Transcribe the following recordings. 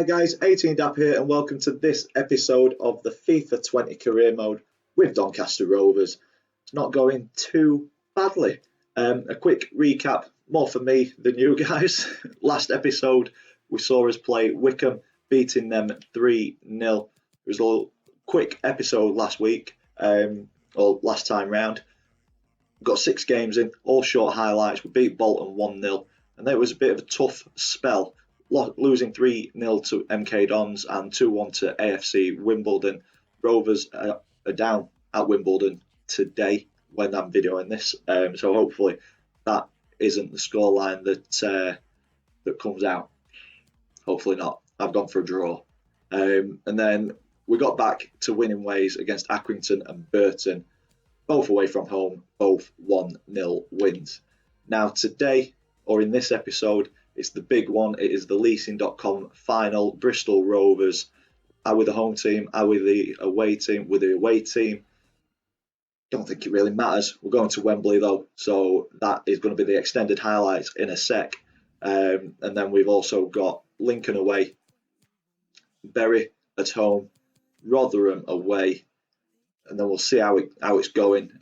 Hi guys, 18dap here and welcome to this episode of the FIFA20 career mode with Doncaster Rovers. It's not going too badly. A quick recap, more for me than you guys. Last episode we saw us play Wickham, beating them 3-0. It was a little quick episode last week, or last time round. Got 6 games in, all short highlights. We beat Bolton 1-0 and it was a bit of a tough spell. Losing 3-0 to MK Dons and 2-1 to AFC Wimbledon. Rovers are down at Wimbledon today when I'm videoing this, so hopefully that isn't the scoreline that comes out. Hopefully not. I've gone for a draw. And then we got back to winning ways against Accrington and Burton, both away from home, both 1-0 wins. Now today, or in this episode, it's the big one. It is the leasing.com final. Bristol Rovers are with the home team, are with the away team. With the away team, don't think it really matters. We're going to Wembley though, so that is going to be the extended highlights in a sec. And then we've also got Lincoln away, Bury at home, Rotherham away, and then we'll see how it's going.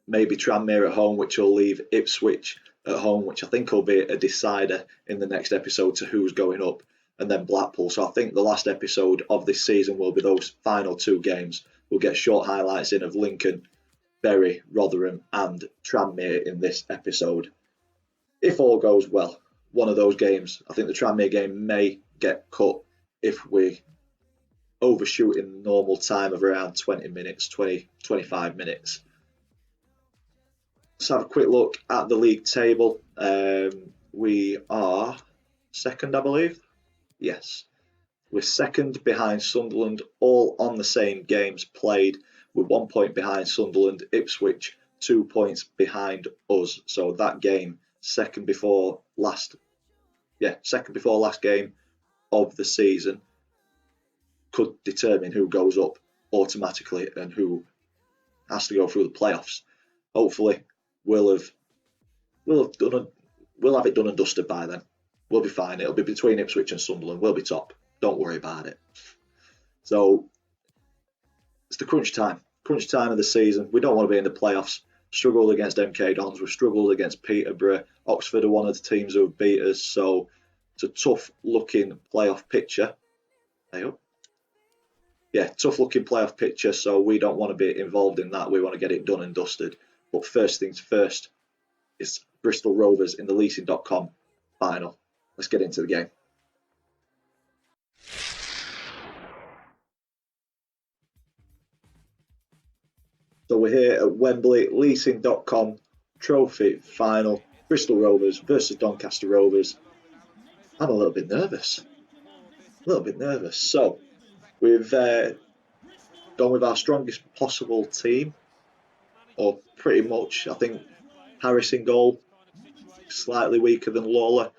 Maybe Tranmere at home, which will leave Ipswich at home, which I think will be a decider in the next episode to who's going up, and then Blackpool. So I think the last episode of this season will be those final 2 games. We'll get short highlights in of Lincoln, Bury, Rotherham and Tranmere in this episode. If all goes well, one of those games, I think the Tranmere game may get cut if we overshoot in the normal time of around 25 minutes. Let's have a quick look at the league table. We are second, I believe. Yes. We're second behind Sunderland, all on the same games played. We're 1 point behind Sunderland, Ipswich 2 points behind us. So that game, second before last game of the season, could determine who goes up automatically and who has to go through the playoffs. Hopefully we'll have it done and dusted by then. We'll be fine. It'll be between Ipswich and Sunderland. We'll be top. Don't worry about it. So it's the crunch time of the season. We don't want to be in the playoffs. Struggled against MK Dons. We've struggled against Peterborough. Oxford are one of the teams who have beat us. So it's a tough looking playoff picture. Tough looking playoff picture. So we don't want to be involved in that. We want to get it done and dusted. But first things first, it's Bristol Rovers in the leasing.com final. Let's get into the game. So we're here at Wembley, leasing.com trophy final. Bristol Rovers versus Doncaster Rovers. I'm a little bit nervous. So we've gone with our strongest possible team. Or pretty much. I think Harris in goal, slightly weaker than Lawler.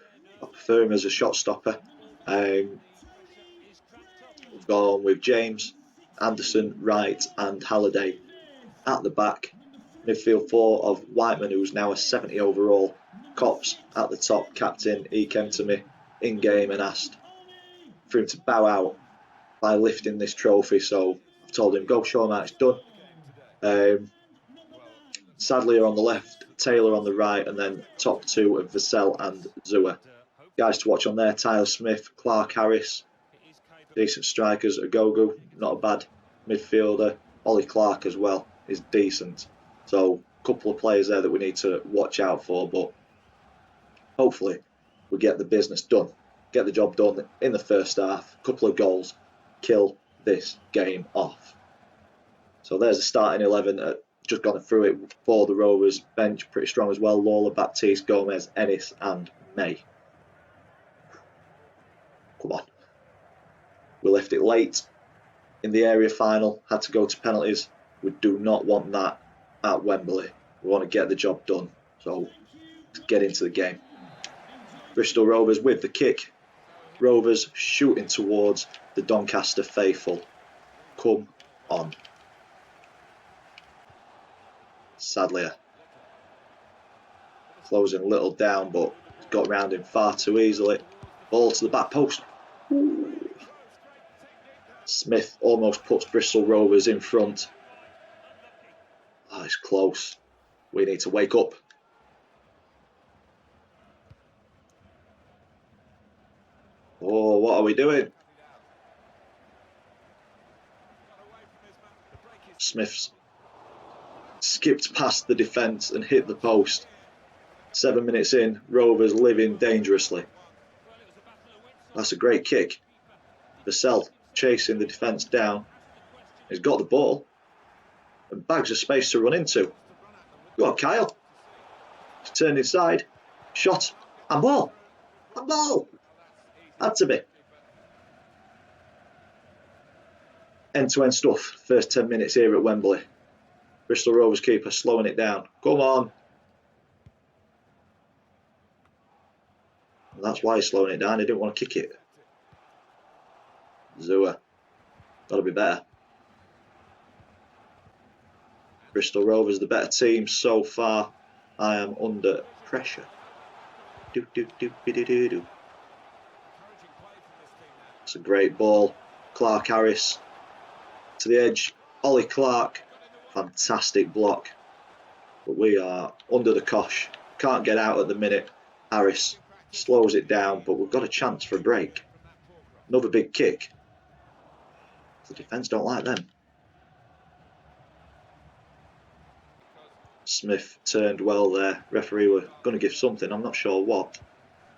I prefer him as a shot stopper. We've gone with James, Anderson, Wright and Halliday at the back. Midfield 4 of Whiteman, who's now a 70 overall. Cops at the top, captain. He came to me in game and asked for him to bow out by lifting this trophy. So I've told him, go show him how it's done. Sadlier on the left, Taylor on the right, and then top 2 of Vassell and Zua. Guys to watch on there, Tyler Smith, Clark Harris, decent strikers. Agogo, not a bad midfielder. Ollie Clark as well is decent. So a couple of players there that we need to watch out for, but hopefully we get the business done. Get the job done in the first half. A couple of goals, kill this game off. So there's the starting 11. Just gone through it for the Rovers. Bench pretty strong as well. Lawler, Baptiste, Gomez, Ennis and May. Come on. We left it late in the area final. Had to go to penalties. We do not want that at Wembley. We want to get the job done. So let's get into the game. Bristol Rovers with the kick. Rovers shooting towards the Doncaster faithful. Come on. Sadly, closing a little down, but got round him far too easily. Ball to the back post. Smith almost puts Bristol Rovers in front. Oh, it's close. We need to wake up. Oh, what are we doing? Smith's skipped past the defence and hit the post. 7 minutes in, Rovers living dangerously. That's a great kick. Vassell chasing the defence down. He's got the ball. And bags of space to run into. Go on, Kyle. He's turned inside. Shot. And ball. And ball. Had to be. End-to-end stuff. First 10 minutes here at Wembley. Bristol Rovers keeper slowing it down. Come on. And that's why he's slowing it down. He didn't want to kick it. Zua. Gotta be better. Bristol Rovers the better team so far. I am under pressure. It's a great ball. Clark Harris to the edge. Ollie Clark. Fantastic block. But we are under the cosh. Can't get out at the minute. Harris slows it down, but we've got a chance for a break. Another big kick. The defence don't like them. Smith turned well there. Referee were going to give something, I'm not sure what.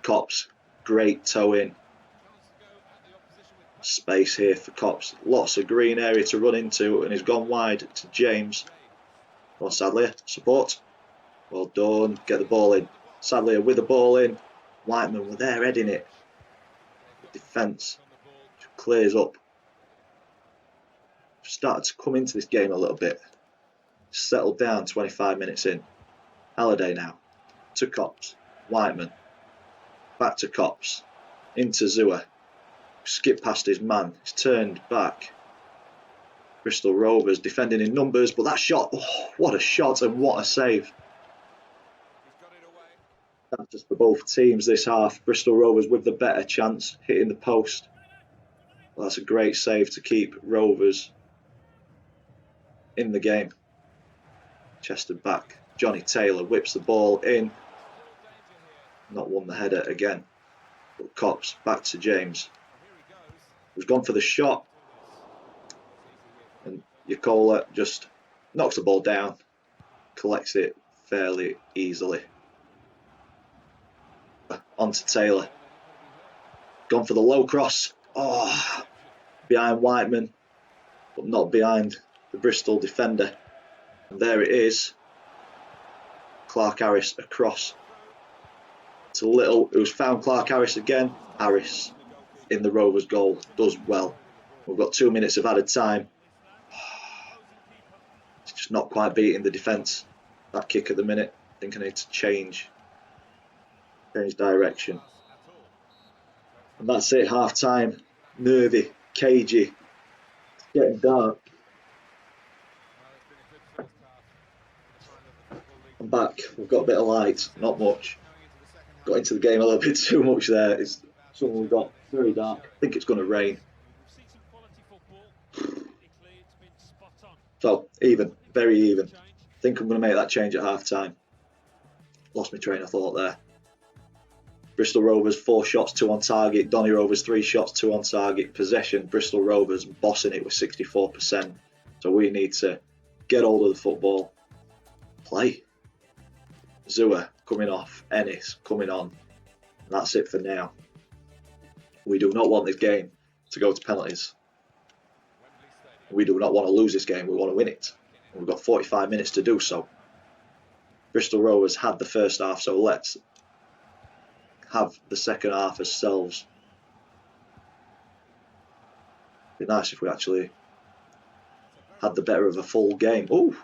Cops, great toe in. Space here for Cops. Lots of green area to run into, and he's gone wide to James. Come on, Sadlier, support. Well done, get the ball in. Sadlier with the ball in. Whiteman were there heading it. The defence clears up. Started to come into this game a little bit. Settled down 25 minutes in. Halliday now. To Cops. Whiteman. Back to Cops. Into Zua. Skipped past his man. He's turned back. Bristol Rovers defending in numbers, but that shot, oh, what a shot and what a save. That's just for both teams this half. Bristol Rovers with the better chance, hitting the post. Well, that's a great save to keep Rovers in the game. Chested back. Johnny Taylor whips the ball in. Not won the header again. But Cops back to James. Who's gone for the shot. And Yakola just knocks the ball down. Collects it fairly easily. On to Taylor. Gone for the low cross. Oh, behind Whiteman. But not behind the Bristol defender. And there it is. Clark Harris across to Little, who's found Clark Harris again. Harris in the Rovers goal. Does well. We've got 2 minutes of added time. It's just not quite beating the defence. That kick at the minute. I think I need to change direction. And that's it, half time. Nervy, cagey. It's getting dark. I'm back. We've got a bit of light, not much. Got into the game a little bit too much there. It's suddenly got very dark. I think it's going to rain. So, even, very even. I think I'm going to make that change at half time. Lost my train of thought there. Bristol Rovers 4 shots, 2 on target. Donny Rovers 3 shots, 2 on target. Possession, Bristol Rovers bossing it with 64%. So we need to get hold of the football. Play. Zua coming off. Ennis coming on. And that's it for now. We do not want this game to go to penalties. We do not want to lose this game. We want to win it. And we've got 45 minutes to do so. Bristol Rovers had the first half, so let's have the second half ourselves. It'd be nice if we actually had the better of a full game. Ooh,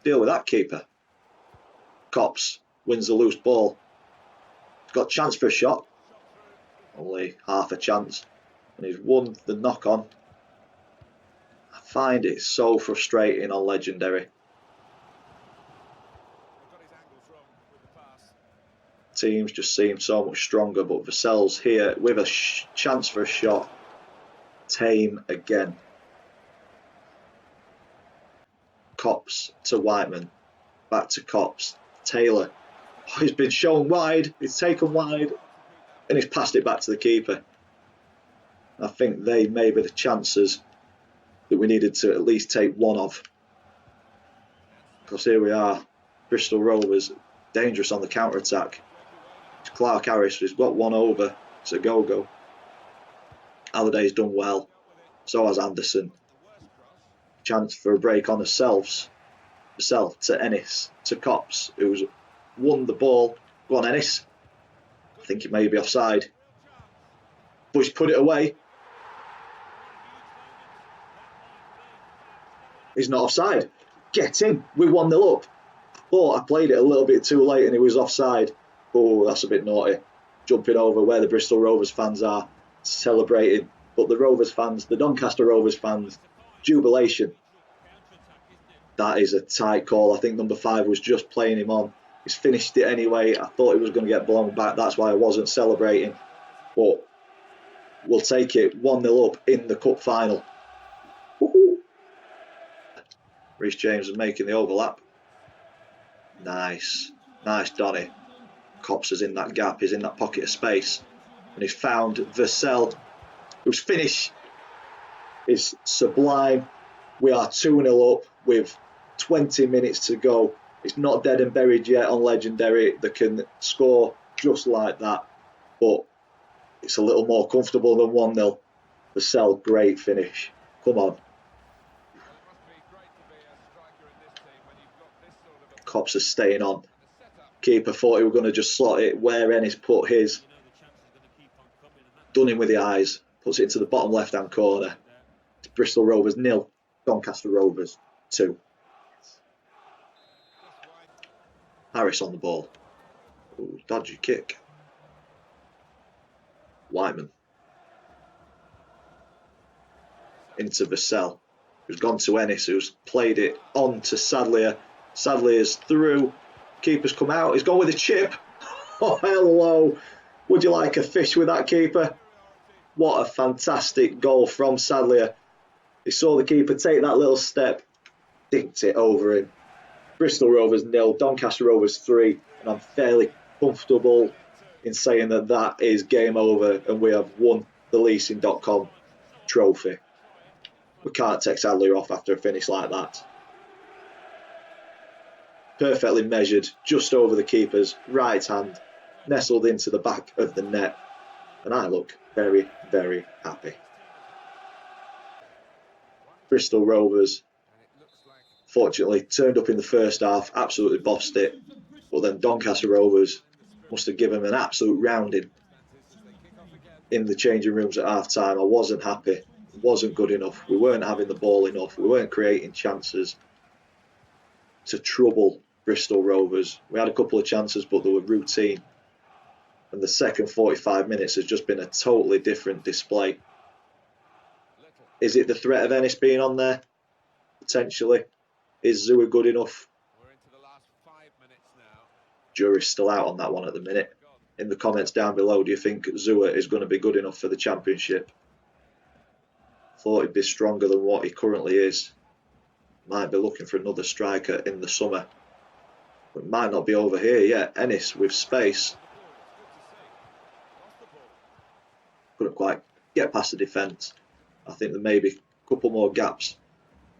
deal with that, keeper. Cops wins the loose ball. He's got a chance for a shot. Only half a chance. And he's won the knock on. I find it so frustrating on Legendary. teams just seem so much stronger, but Vassell's here with a chance for a shot. Tame again. Cops to Whiteman. Back to Cops. Taylor. Oh, he's been shown wide. He's taken wide. And he's passed it back to the keeper. I think they may be the chances that we needed to at least take one of. Because here we are. Bristol Rovers. Dangerous on the counter-attack. Clark Harris has got one over. It's a go-go. Halliday's done well. So has Anderson. Chance for a break on ourselves. Vassell to Ennis. To Cops, who's won the ball. Go on, Ennis. I think he may be offside. Bush put it away. He's not offside. Get in. We're 1-0 up. But I played it a little bit too late and he was offside. Oh, that's a bit naughty. Jumping over where the Bristol Rovers fans are, celebrating. But the Rovers fans, the Doncaster Rovers fans, jubilation. That is a tight call. I think number 5 was just playing him on. He's finished it anyway. I thought he was going to get blown back. That's why I wasn't celebrating. But we'll take it 1-0 up in the cup final. Reece James is making the overlap. Nice. Nice, Donny. Cops is in that gap. He's in that pocket of space. And he's found Vassell, whose finish is sublime. We are 2-0 up with 20 minutes to go. It's not dead and buried yet on Legendary. They can score just like that. But it's a little more comfortable than 1-0. Vassell, great finish. Come on. Cops are staying on. Keeper thought he was going to just slot it where Ennis put his. Done him with the eyes. Puts it into the bottom left-hand corner. It's Bristol Rovers 0. Doncaster Rovers 2. Harris on the ball. Ooh, dodgy kick. Whiteman. Into Vassell, who's gone to Ennis, who's played it on to Sadlier. Sadlier is through. Keeper's come out. He's gone with a chip. Oh, hello. Would you like a fish with that, keeper? What a fantastic goal from Sadlier. He saw the keeper take that little step, dinked it over him. Bristol Rovers 0, Doncaster Rovers 3, and I'm fairly comfortable in saying that that is game over and we have won the leasing.com trophy. We can't take Sadlier off after a finish like that. Perfectly measured, just over the keeper's right hand, nestled into the back of the net, and I look very, very happy. Bristol Rovers, fortunately, turned up in the first half, absolutely bossed it, but then Doncaster Rovers must have given them an absolute rounding in the changing rooms at half time. I wasn't happy, it wasn't good enough, we weren't having the ball enough, we weren't creating chances to trouble Bristol Rovers. We had a couple of chances, but they were routine. And the second 45 minutes has just been a totally different display. Is it the threat of Ennis being on there? Potentially. Is Zua good enough? Jury's still out on that one at the minute. In the comments down below, do you think Zua is going to be good enough for the championship? Thought he'd be stronger than what he currently is. Might be looking for another striker in the summer. But it might not be over here yet. Ennis with space. Couldn't quite get past the defence. I think there may be a couple more gaps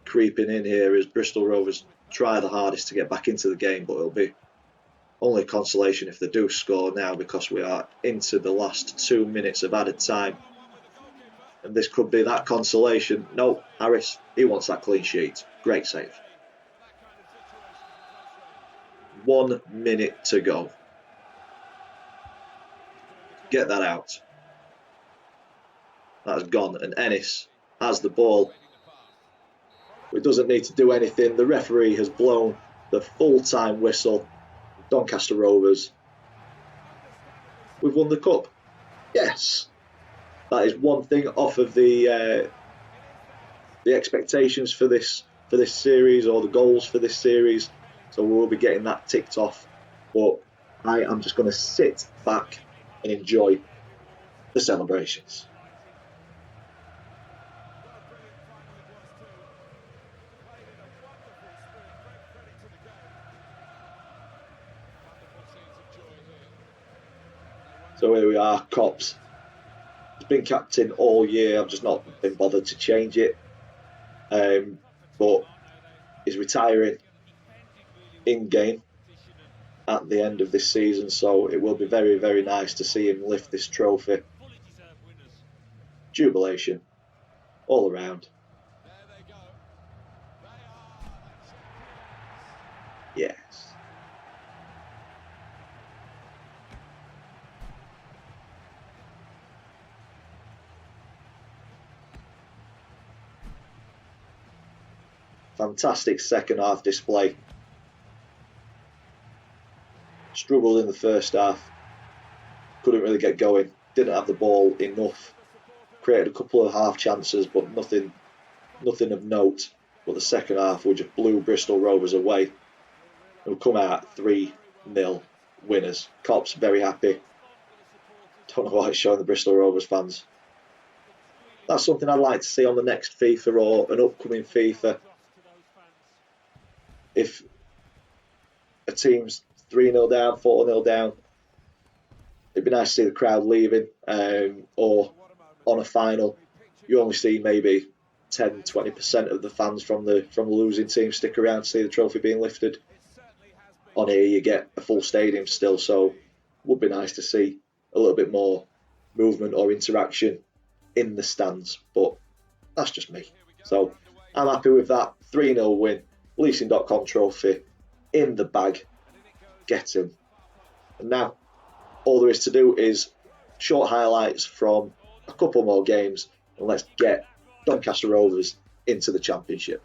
creeping in here as Bristol Rovers try the hardest to get back into the game, but it'll be only consolation if they do score now, because we are into the last 2 minutes of added time. And this could be that consolation. No, Harris, he wants that clean sheet. Great save. 1 minute to go. Get that out. That's gone, and Ennis has the ball. It doesn't need to do anything. The referee has blown the full-time whistle. Doncaster Rovers, we've won the cup. Yes, that is one thing off of the expectations for this series, or the goals for this series. So we'll be getting that ticked off. But I am just going to sit back and enjoy the celebrations. So here we are, Cops. He's been captain all year. I've just not been bothered to change it. But he's retiring in game at the end of this season, so it will be very, very nice to see him lift this trophy. Jubilation all around. Yes. Fantastic second half display. Struggled in the first half. Couldn't really get going. Didn't have the ball enough. Created a couple of half chances, but nothing of note. But the second half, we just blew Bristol Rovers away. And we come out 3-0 winners. Cops very happy. Don't know why it's showing the Bristol Rovers fans. That's something I'd like to see on the next FIFA or an upcoming FIFA. If a team's 3-0 down, 4-0 down, it'd be nice to see the crowd leaving, or on a final, you only see maybe 10-20% of the fans from the losing team stick around to see the trophy being lifted. On here, you get a full stadium still, so it would be nice to see a little bit more movement or interaction in the stands, but that's just me. So I'm happy with that 3-0 win. Leasing.com trophy in the bag. Get him. And now all there is to do is short highlights from a couple more games, and let's get Doncaster Rovers into the Championship.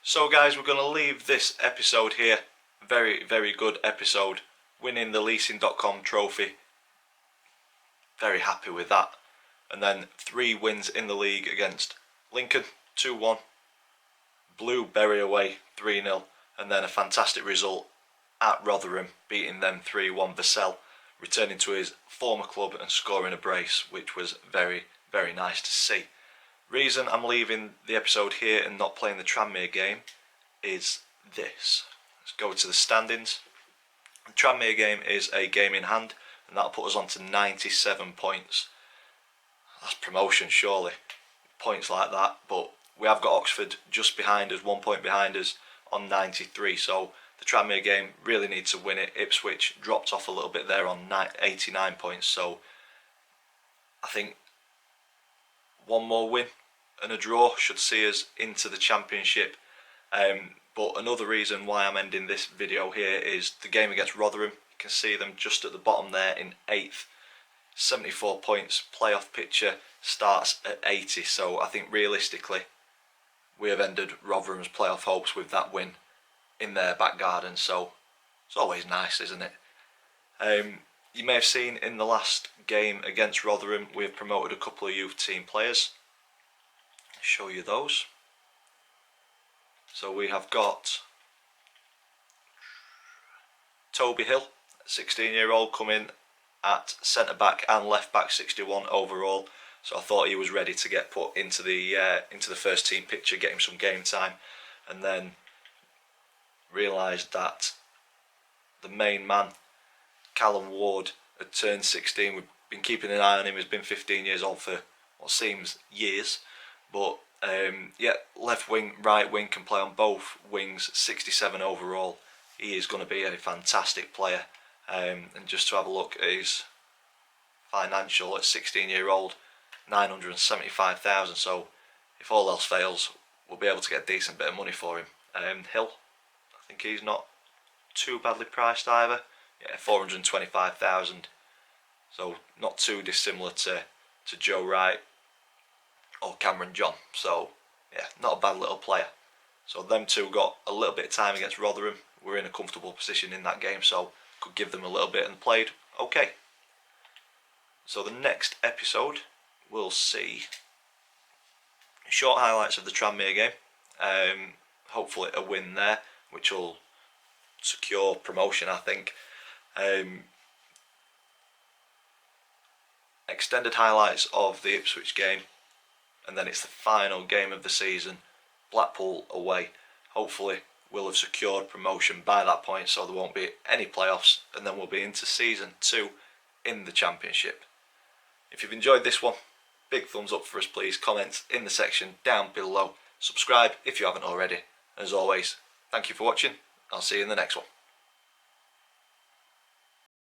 So guys, we're going to leave this episode here. Very, very good episode. Winning the leasing.com trophy. Very happy with that. And then 3 wins in the league against Lincoln, 2-1. Blueberry away, 3-0. And then a fantastic result at Rotherham, beating them 3-1. Vassell returning to his former club and scoring a brace, which was very, very nice to see. Reason I'm leaving the episode here and not playing the Tranmere game is this. Let's go to the standings. The Tranmere game is a game in hand, and that'll put us on to 97 points. That's promotion, surely. Points like that, but we have got Oxford just behind us, 1 point behind us on 93, so the Tranmere game really needs to win it. Ipswich dropped off a little bit there on 89 points, so I think one more win and a draw should see us into the Championship. But another reason why I'm ending this video here is the game against Rotherham. You can see them just at the bottom there in 8th, 74 points. Playoff picture starts at 80, so I think realistically we have ended Rotherham's playoff hopes with that win in their back garden, so it's always nice, isn't it? You may have seen in the last game against Rotherham we have promoted a couple of youth team players. I'll show you those. So we have got Toby Hill, 16-year-old, coming at centre back and left back, 61 overall. So I thought he was ready to get put into the first team picture, get him some game time, and then realised that the main man, Callum Ward, had turned 16. We've been keeping an eye on him. He's been 15 years old for what seems years, but yeah, left wing, right wing, can play on both wings, 67 overall. He is going to be a fantastic player. And just to have a look at his financial at 16-year-old, 975,000. So if all else fails, we'll be able to get a decent bit of money for him. Hill, I think he's not too badly priced either. Yeah, 425,000. So not too dissimilar to Joe Wright or Cameron John. So yeah, not a bad little player. So them two got a little bit of time against Rotherham. We're in a comfortable position in that game, so could give them a little bit and played okay. So the next episode we'll see short highlights of the Tranmere game. Hopefully a win there, which will secure promotion, I think. Extended highlights of the Ipswich game, and then it's the final game of the season, Blackpool away. Hopefully we'll have secured promotion by that point, so there won't be any playoffs, and then we'll be into season 2 in the Championship. If you've enjoyed this one, big thumbs up for us please, comment in the section down below, subscribe if you haven't already, and as always, thank you for watching. I'll see you in the next one.